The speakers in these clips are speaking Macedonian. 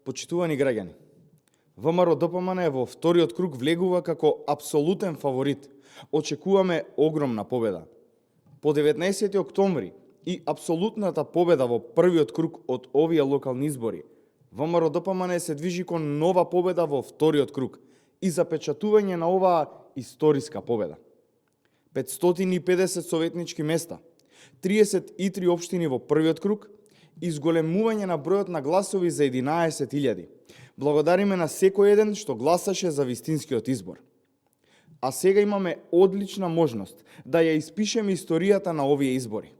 Почитувани граѓани, ВМРО-ДПМН во вториот круг влегува како апсолутен фаворит. Очекуваме огромна победа. По 19 октомври и апсолутната победа во првиот круг од овие локални избори, ВМРО-ДПМН се движи кон нова победа во вториот круг и запечатување на оваа историска победа. 550 советнички места, 33 општини во првиот круг, изголемување на бројот на гласови за 11.000. Благодариме на секој еден што гласаше за вистинскиот избор. А сега имаме одлична можност да ја испишеме историјата на овие избори.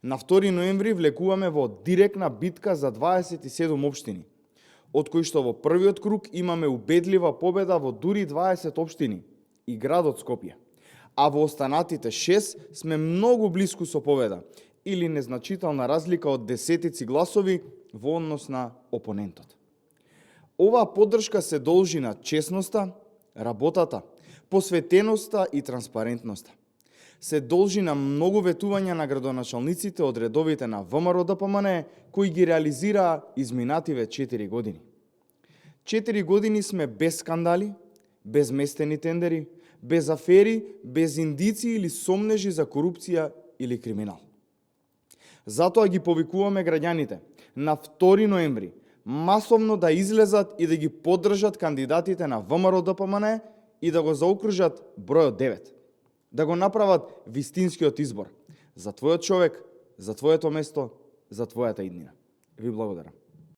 На 2 ноември влекуваме во директна битка за 27 општини, од кои што во првиот круг имаме убедлива победа во дури 20 општини и градот Скопје. А во останатите 6 сме многу блиску со победа или незначителна разлика од десетици гласови во однос на опонентот. Оваа поддршка се должи на честноста, работата, посветеноста и транспарентноста. Се должи на многу ветувања на градоначалниците од редовите на ВМРО-ДПМН кои ги реализираа изминативе 4 години. 4 години сме без скандали, без местени тендери, без афери, без индици или сомнежи за корупција или криминал. Затоа ги повикуваме граѓаните на 2 ноември масовно да излезат и да ги поддржат кандидатите на ВМРО-ДПМН и да го заокружат бројот 9. Да го направат вистинскиот избор за твојот човек, за твоето место, за твојата иднина. Ви благодарам.